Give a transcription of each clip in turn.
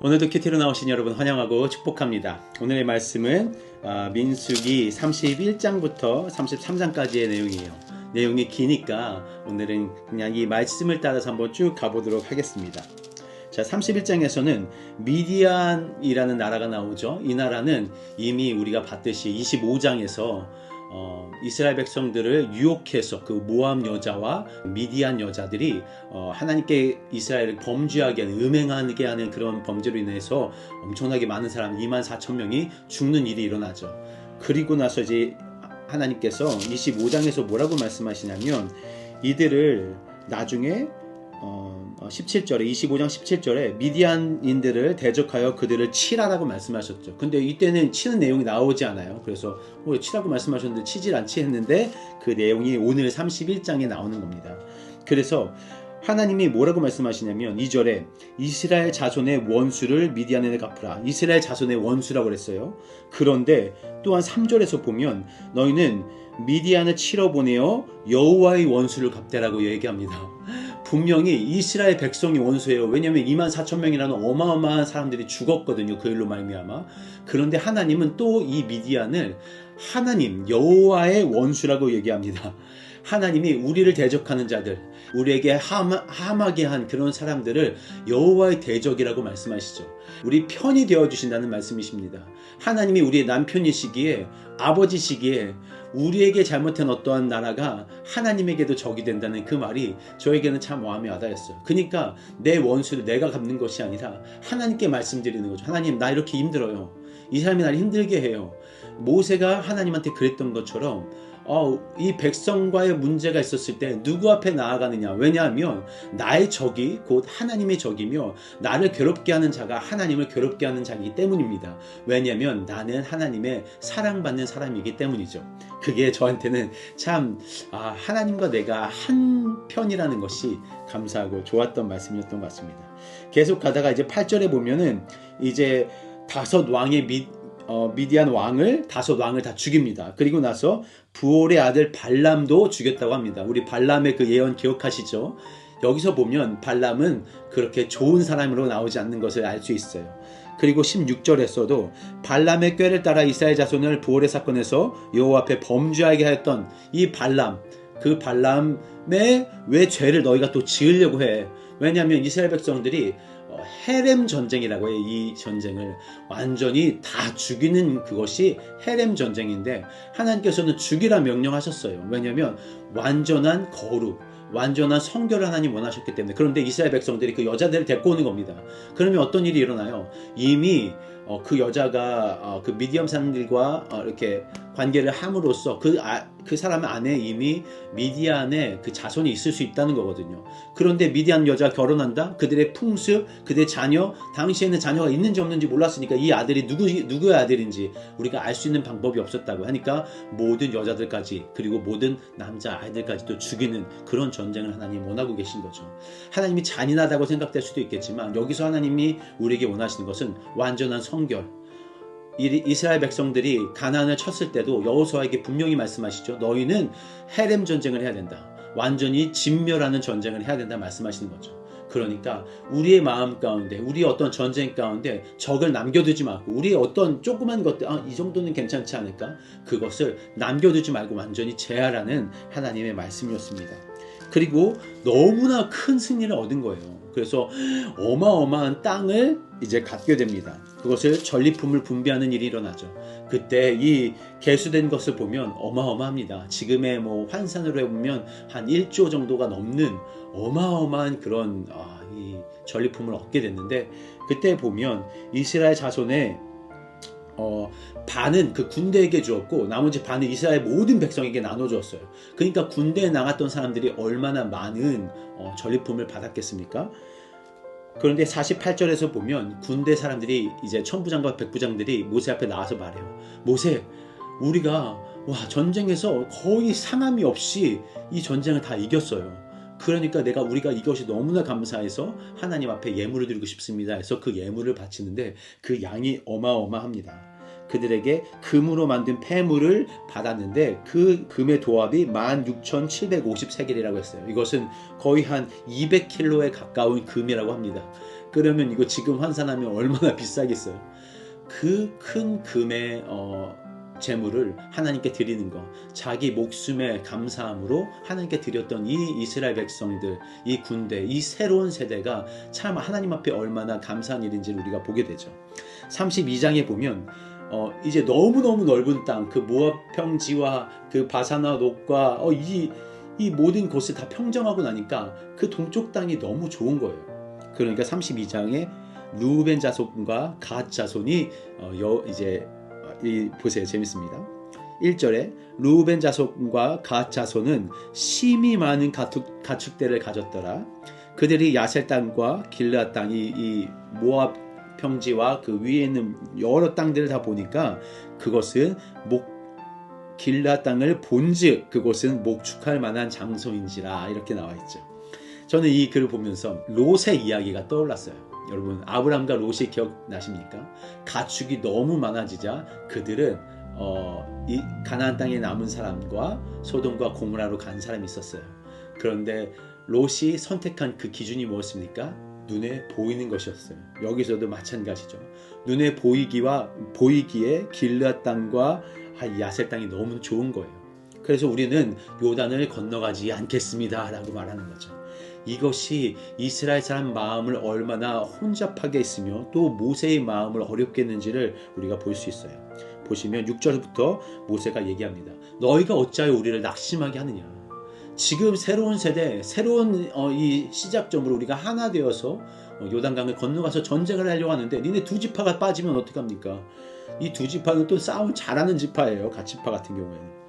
오늘도 큐티로 나오신 여러분 환영하고 축복합니다. 오늘의 말씀은 민수기 31장부터 33장까지의 내용이에요. 내용이 기니까 오늘은 그냥 이 말씀을 따라서 한번 쭉 가보도록 하겠습니다. 자, 31장에서는 미디안이라는 나라가 나오죠. 이 나라는 이미 우리가 봤듯이 25장에서 이스라엘 백성들을 유혹해서 그 모압 여자와 미디안 여자들이 하나님께 이스라엘을 범죄하게 하는, 음행하게 하는 그런 범죄로 인해서 엄청나게 많은 사람 24,000명이 죽는 일이 일어나죠. 그리고 나서 이제 하나님께서 25장에서 뭐라고 말씀하시냐면 이들을 나중에 17절에 25장 17절에 미디안인들을 대적하여 그들을 치라라고 말씀하셨죠. 근데 이때는 치는 내용이 나오지 않아요. 그래서 치라고 말씀하셨는데 치질 않지 했는데 그 내용이 오늘 31장에 나오는 겁니다. 그래서 하나님이 뭐라고 말씀하시냐면 2절에 이스라엘 자손의 원수를 미디안에 갚으라. 이스라엘 자손의 원수라고 그랬어요. 그런데 또한 3절에서 보면 너희는 미디안을 치러 보내어 여호와의 원수를 갚되라고 얘기합니다. 분명히 이스라엘 백성이 원수예요. 왜냐하면 24,000명이라는 어마어마한 사람들이 죽었거든요. 그 일로 말미암아. 그런데 하나님은 또 이 미디안을 하나님 여호와의 원수라고 얘기합니다. 하나님이 우리를 대적하는 자들, 우리에게 함하게 한 그런 사람들을 여호와의 대적이라고 말씀하시죠. 우리 편이 되어주신다는 말씀이십니다. 하나님이 우리의 남편이시기에, 아버지시기에 우리에게 잘못한 어떠한 나라가 하나님에게도 적이 된다는 그 말이 저에게는 참 마음에 와닿았어요. 그러니까 내 원수를 내가 갚는 것이 아니라 하나님께 말씀드리는 거죠. 하나님, 나 이렇게 힘들어요. 이 사람이 나를 힘들게 해요. 모세가 하나님한테 그랬던 것처럼 이 백성과의 문제가 있었을 때 누구 앞에 나아가느냐. 왜냐하면 나의 적이 곧 하나님의 적이며 나를 괴롭게 하는 자가 하나님을 괴롭게 하는 자이기 때문입니다. 왜냐하면 나는 하나님의 사랑받는 사람이기 때문이죠. 그게 저한테는 참 하나님과 내가 한 편이라는 것이 감사하고 좋았던 말씀이었던 것 같습니다. 계속 가다가 이제 8절에 보면은 이제 다섯 왕의 미디안 왕을 다섯 왕을 다 죽입니다. 그리고 나서 부올의 아들 발람도 죽였다고 합니다. 우리 발람의 그 예언 기억하시죠? 여기서 보면 발람은 그렇게 좋은 사람으로 나오지 않는 것을 알 수 있어요. 그리고 16절에서도 발람의 꾀를 따라 이스라엘 자손을 부올의 사건에서 여호와 앞에 범죄하게 하였던 이 발람, 그 발람의 왜 죄를 너희가 또 지으려고 해? 왜냐하면 이스라엘 백성들이 헤렘 전쟁이라고 해요. 이 전쟁을 완전히 다 죽이는 그것이 헤렘 전쟁인데 하나님께서는 죽이라 명령하셨어요. 왜냐하면 완전한 거룩, 완전한 성결을 하나님 원하셨기 때문에. 그런데 이스라엘 백성들이 그 여자들을 데리고 오는 겁니다. 그러면 어떤 일이 일어나요? 이미 그 여자가 그 미디안 사람들과 이렇게 관계를 함으로써 그 사람 안에 이미 미디안의 그 자손이 있을 수 있다는 거거든요. 그런데 미디안 여자 결혼한다? 그들의 풍습, 그들의 자녀, 당시에는 자녀가 있는지 없는지 몰랐으니까 이 아들이 누구의 아들인지 우리가 알 수 있는 방법이 없었다고 하니까 모든 여자들까지 그리고 모든 남자 아이들까지도 죽이는 그런 전쟁을 하나님 원하고 계신 거죠. 하나님이 잔인하다고 생각될 수도 있겠지만 여기서 하나님이 우리에게 원하시는 것은 완전한 성결. 이스라엘 백성들이 가나안을 쳤을 때도 여호수아에게 분명히 말씀하시죠. 너희는 헤렘 전쟁을 해야 된다. 완전히 진멸하는 전쟁을 해야 된다 말씀하시는 거죠. 그러니까 우리의 마음 가운데, 우리의 어떤 전쟁 가운데 적을 남겨두지 말고 우리의 어떤 조그만 것들, 이 정도는 괜찮지 않을까? 그것을 남겨두지 말고 완전히 제하라는 하나님의 말씀이었습니다. 그리고 너무나 큰 승리를 얻은 거예요. 그래서 어마어마한 땅을 이제 갖게 됩니다. 그것을 전리품을 분배하는 일이 일어나죠. 그때 이 개수된 것을 보면 어마어마합니다. 지금의 환산으로 해보면 한 1조 정도가 넘는 어마어마한 그런 이 전리품을 얻게 됐는데 그때 보면 이스라엘 자손의 반은 그 군대에게 주었고 나머지 반은 이스라엘 모든 백성에게 나눠주었어요. 그러니까 군대에 나갔던 사람들이 얼마나 많은 전리품을 받았겠습니까? 그런데 48절에서 보면 군대 사람들이 이제 천부장과 백부장들이 모세 앞에 나와서 말해요. 모세, 우리가 전쟁에서 거의 상함이 없이 이 전쟁을 다 이겼어요. 그러니까 우리가 이것이 너무나 감사해서 하나님 앞에 예물을 드리고 싶습니다 해서 그 예물을 바치는데 그 양이 어마어마합니다. 그들에게 금으로 만든 폐물을 받았는데 그 금의 도합이 16,750세겔이라고 했어요. 이것은 거의 한 200kg에 가까운 금이라고 합니다. 그러면 이거 지금 환산하면 얼마나 비싸겠어요. 그 큰 금의 재물을 하나님께 드리는 것, 자기 목숨의 감사함으로 하나님께 드렸던 이 이스라엘 백성들, 이 군대, 이 새로운 세대가 참 하나님 앞에 얼마나 감사한 일인지를 우리가 보게 되죠. 32장에 보면 이제 너무너무 넓은 땅, 그 모압 평지와 그 바사나 녹과 이 모든 곳을 다 평정하고 나니까 그 동쪽 땅이 너무 좋은 거예요. 그러니까 32장에 루벤 자손과 갓 자손이 이제 보세요. 재밌습니다. 1절에 루벤 자손과 갓 자손은 심히 많은 가축대를 가졌더라. 그들이 야셀 땅과 길르앗 땅, 이 모압 평지와 그 위에 있는 여러 땅들을 다 보니까 그것은 길르앗 땅을 본즉 그곳은 목축할 만한 장소인지라 이렇게 나와 있죠. 저는 이 글을 보면서 롯의 이야기가 떠올랐어요. 여러분, 아브람과 롯이 기억나십니까? 가축이 너무 많아지자 그들은 이 가나안 땅에 남은 사람과 소돔과 고모라로 간 사람이 있었어요. 그런데 롯이 선택한 그 기준이 무엇입니까? 눈에 보이는 것이었어요. 여기서도 마찬가지죠. 눈에 보이기에 길르앗 땅과 야셀 땅이 너무 좋은 거예요. 그래서 우리는 요단을 건너가지 않겠습니다 라고 말하는 거죠. 이것이 이스라엘 사람 마음을 얼마나 혼잡하게 했으며 또 모세의 마음을 어렵게 했는지를 우리가 볼 수 있어요. 보시면 6절부터 모세가 얘기합니다. 너희가 어찌하여 우리를 낙심하게 하느냐. 지금 새로운 세대, 새로운 이 시작점으로 우리가 하나 되어서 요단강을 건너가서 전쟁을 하려고 하는데 니네 두 지파가 빠지면 어떡합니까? 이 두 지파는 또 싸움 잘하는 지파예요. 갓지파 같은 경우에는.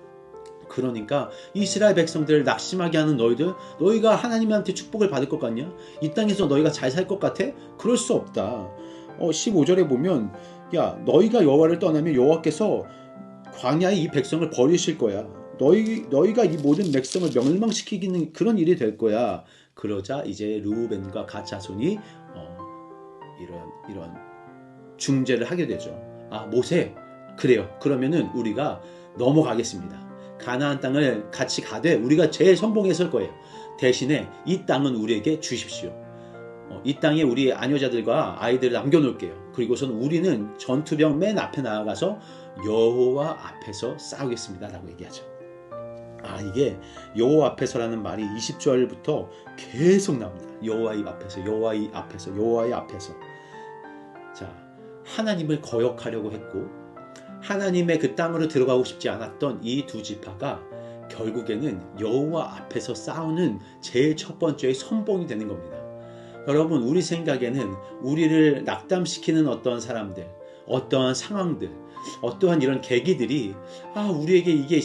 그러니까 이스라엘 백성들을 낙심하게 하는 너희가 하나님한테 축복을 받을 것 같냐? 이 땅에서 너희가 잘 살 것 같아? 그럴 수 없다. 15절에 보면 야 너희가 여호와를 떠나면 여호와께서 광야에 이 백성을 버리실 거야. 너희가 이 모든 백성을 멸망시키는 그런 일이 될 거야. 그러자 이제 르우벤과 갓 자손이 이런 중재를 하게 되죠. 아 모세 그래요. 그러면은 우리가 넘어가겠습니다. 가나안 땅을 같이 가되 우리가 제일 선봉에 설 거예요. 대신에 이 땅은 우리에게 주십시오. 이 땅에 우리 아녀자들과 아이들을 남겨놓을게요. 그리고선 우리는 전투병 맨 앞에 나아가서 여호와 앞에서 싸우겠습니다 라고 얘기하죠. 이게 여호와 앞에서라는 말이 20절부터 계속 나옵니다. 여호와의 앞에서, 여호와의 앞에서, 여호와의 앞에서. 자, 하나님을 거역하려고 했고 하나님의 그 땅으로 들어가고 싶지 않았던 이 두 지파가 결국에는 여호와 앞에서 싸우는 제일 첫 번째의 선봉이 되는 겁니다. 여러분, 우리 생각에는 우리를 낙담시키는 어떠한 사람들, 어떠한 상황들, 어떠한 이런 계기들이 우리에게 이게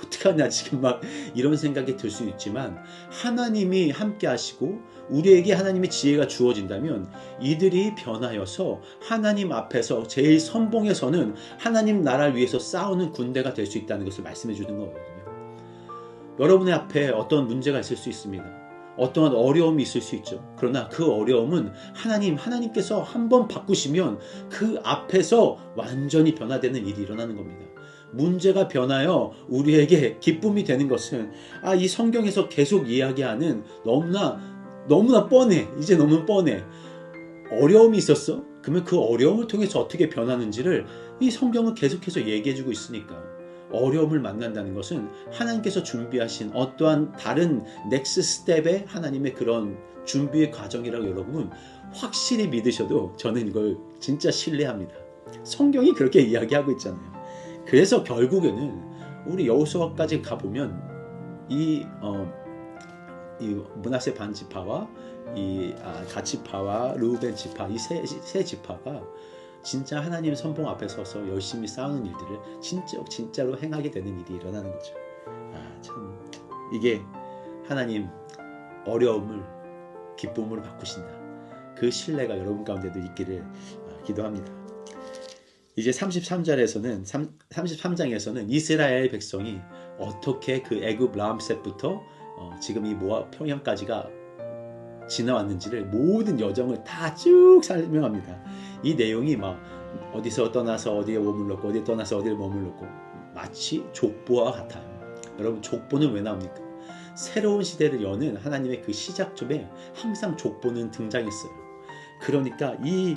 어떡하냐 지금 막 이런 생각이 들 수 있지만 하나님이 함께 하시고 우리에게 하나님의 지혜가 주어진다면 이들이 변하여서 하나님 앞에서 제일 선봉에서는 하나님 나라를 위해서 싸우는 군대가 될 수 있다는 것을 말씀해 주는 거거든요. 여러분의 앞에 어떤 문제가 있을 수 있습니다. 어떠한 어려움이 있을 수 있죠. 그러나 그 어려움은 하나님께서 한번 바꾸시면 그 앞에서 완전히 변화되는 일이 일어나는 겁니다. 문제가 변하여 우리에게 기쁨이 되는 것은 이 성경에서 계속 이야기하는 너무나 뻔해. 이제 너무 뻔해. 어려움이 있었어? 그러면 그 어려움을 통해서 어떻게 변하는지를 이 성경은 계속해서 얘기해주고 있으니까. 어려움을 만난다는 것은 하나님께서 준비하신 어떠한 다른 넥스 스텝의 하나님의 그런 준비의 과정이라고 여러분 확실히 믿으셔도 저는 이걸 진짜 신뢰합니다. 성경이 그렇게 이야기하고 있잖아요. 그래서 결국에는 우리 여호수아까지 가보면 이 므낫세 반지파와 이 갓지파와 르우벤 지파 이 세 지파가 진짜 하나님 선봉 앞에 서서 열심히 싸우는 일들을 진짜로 행하게 되는 일이 일어나는 거죠. 참 이게 하나님 어려움을 기쁨으로 바꾸신다. 그 신뢰가 여러분 가운데도 있기를 기도합니다. 이제 33장에서는 이스라엘 백성이 어떻게 그 애굽 라암셋부터 지금 이 모압 평양까지가 지나왔는지를 모든 여정을 다 쭉 설명합니다. 이 내용이 막 어디서 떠나서 어디에 머물렀고 어디에 떠나서 어디에 머물렀고 마치 족보와 같아요. 여러분 족보는 왜 나옵니까? 새로운 시대를 여는 하나님의 그 시작점에 항상 족보는 등장했어요. 그러니까 이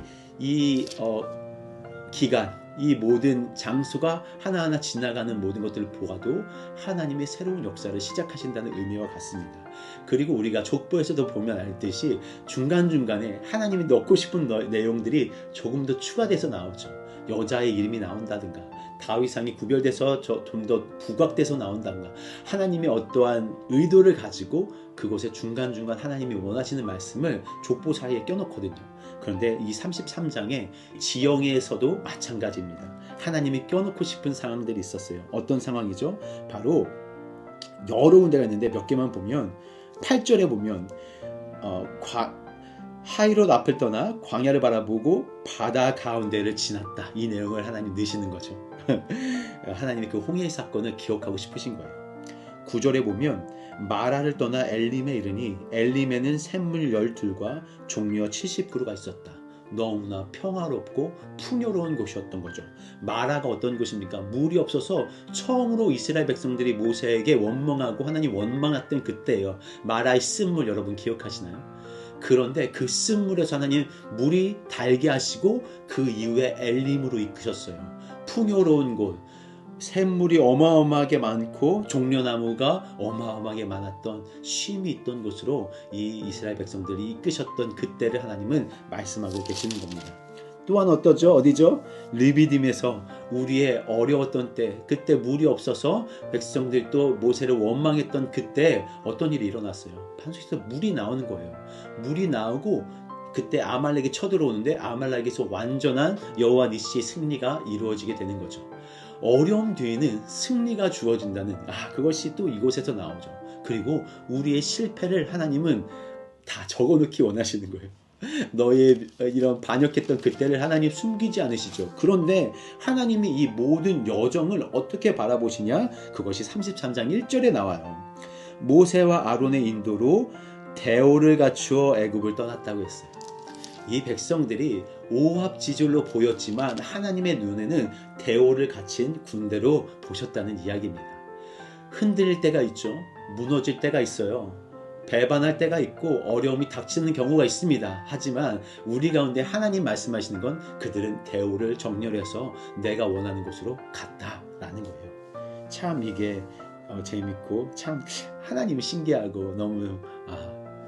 기간, 이 모든 장소가 하나하나 지나가는 모든 것들을 보아도 하나님의 새로운 역사를 시작하신다는 의미와 같습니다. 그리고 우리가 족보에서도 보면 알듯이 중간중간에 하나님이 넣고 싶은 내용들이 조금 더 추가돼서 나오죠. 여자의 이름이 나온다든가, 다윗왕이 구별돼서 좀 더 부각돼서 나온다든가, 하나님의 어떠한 의도를 가지고 그곳에 중간중간 하나님이 원하시는 말씀을 족보 사이에 껴놓거든요. 그런데 이 33장의 지형에서도 마찬가지입니다. 하나님이 껴놓고 싶은 상황들이 있었어요. 어떤 상황이죠? 바로 여러 군데가 있는데 몇 개만 보면 8절에 보면 하이롯 앞을 떠나 광야를 바라보고 바다 가운데를 지났다. 이 내용을 하나님 넣으시는 거죠. 하나님이 그 홍해 사건을 기억하고 싶으신 거예요. 9절에 보면 마라를 떠나 엘림에 이르니 엘림에는 샘물 12과 종려 70그루가 있었다. 너무나 평화롭고 풍요로운 곳이었던 거죠. 마라가 어떤 곳입니까? 물이 없어서 처음으로 이스라엘 백성들이 모세에게 원망하고 하나님 원망했던 그때예요. 마라의 쓴물 여러분 기억하시나요? 그런데 그 쓴물에서 하나님 물이 달게 하시고 그 이후에 엘림으로 이끄셨어요. 풍요로운 곳, 샘물이 어마어마하게 많고 종려나무가 어마어마하게 많았던 쉼이 있던 곳으로 이 이스라엘 백성들이 이끄셨던 그때를 하나님은 말씀하고 계시는 겁니다. 또한 어떠죠? 어디죠? 르비딤에서 우리의 어려웠던 때, 그때 물이 없어서 백성들도 모세를 원망했던 그때 어떤 일이 일어났어요? 반석에서 물이 나오는 거예요. 물이 나오고 그때 아말렉이 쳐들어오는데 아말렉에서 완전한 여호와 니시의 승리가 이루어지게 되는 거죠. 어려움 뒤에는 승리가 주어진다는 그것이 또 이곳에서 나오죠. 그리고 우리의 실패를 하나님은 다 적어놓기 원하시는 거예요. 너의 이런 반역했던 그때를 하나님 숨기지 않으시죠. 그런데 하나님이 이 모든 여정을 어떻게 바라보시냐? 그것이 33장 1절에 나와요. 모세와 아론의 인도로 대오를 갖추어 애굽을 떠났다고 했어요. 이 백성들이 오합지졸로 보였지만 하나님의 눈에는 대오를 갖춘 군대로 보셨다는 이야기입니다. 흔들릴 때가 있죠. 무너질 때가 있어요. 배반할 때가 있고 어려움이 닥치는 경우가 있습니다. 하지만 우리 가운데 하나님 말씀하시는 건 그들은 대오를 정렬해서 내가 원하는 곳으로 갔다라는 거예요. 참 이게 재밌고 참 하나님이 신기하고 너무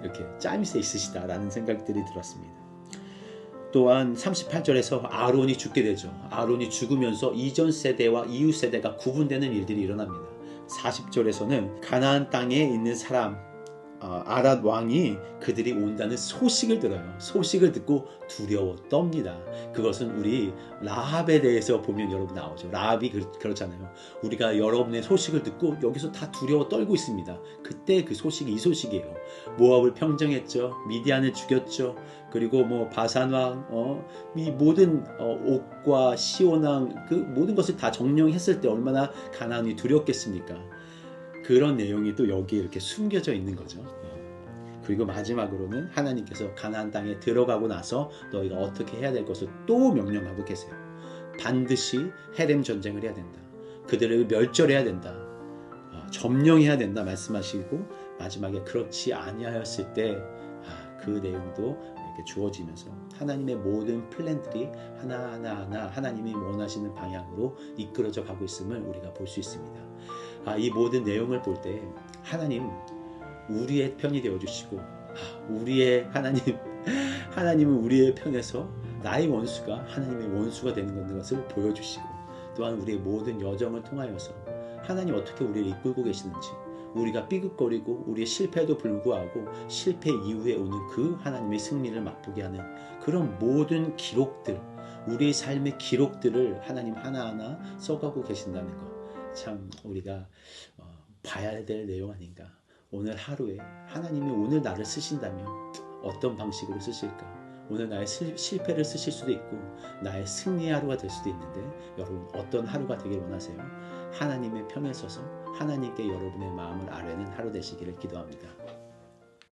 이렇게 짜임새 있으시다라는 생각들이 들었습니다. 또한 38절에서 아론이 죽게 되죠. 아론이 죽으면서 이전 세대와 이후 세대가 구분되는 일들이 일어납니다. 40절에서는 가나안 땅에 있는 사람 아랏 왕이 그들이 온다는 소식을 들어요. 소식을 듣고 두려워 떱니다. 그것은 우리 라합에 대해서 보면 여러분 나오죠. 라합이 그렇잖아요. 우리가 여러분의 소식을 듣고 여기서 다 두려워 떨고 있습니다. 그때 그 소식이 이 소식이에요. 모압을 평정했죠. 미디안을 죽였죠. 그리고 바산왕 이 모든 옥과 시온왕 그 모든 것을 다 정령했을 때 얼마나 가나안이 두렵겠습니까? 그런 내용이 또 여기에 이렇게 숨겨져 있는 거죠. 그리고 마지막으로는 하나님께서 가나안 땅에 들어가고 나서 너희가 어떻게 해야 될 것을 또 명령하고 계세요. 반드시 헤렘 전쟁을 해야 된다. 그들을 멸절해야 된다. 점령해야 된다 말씀하시고 마지막에 그렇지 아니하였을 때 그 내용도 이렇게 주어지면서 하나님의 모든 플랜들이 하나하나 하나님이 원하시는 방향으로 이끌어져 가고 있음을 우리가 볼 수 있습니다. 이 모든 내용을 볼 때 하나님 우리의 편이 되어주시고 우리의 하나님은 우리의 편에서 나의 원수가 하나님의 원수가 되는 것을 보여주시고 또한 우리의 모든 여정을 통하여서 하나님 어떻게 우리를 이끌고 계시는지 우리가 삐걱거리고 우리의 실패에도 불구하고 실패 이후에 오는 그 하나님의 승리를 맛보게 하는 그런 모든 기록들 우리의 삶의 기록들을 하나님 하나하나 써가고 계신다는 것 참 우리가 봐야 될 내용 아닌가. 오늘 하루에 하나님이 오늘 나를 쓰신다면 어떤 방식으로 쓰실까? 오늘 나의 실패를 쓰실 수도 있고 나의 승리의 하루가 될 수도 있는데 여러분 어떤 하루가 되길 원하세요? 하나님의 편에 서서 하나님께 여러분의 마음을 아뢰는 하루 되시기를 기도합니다.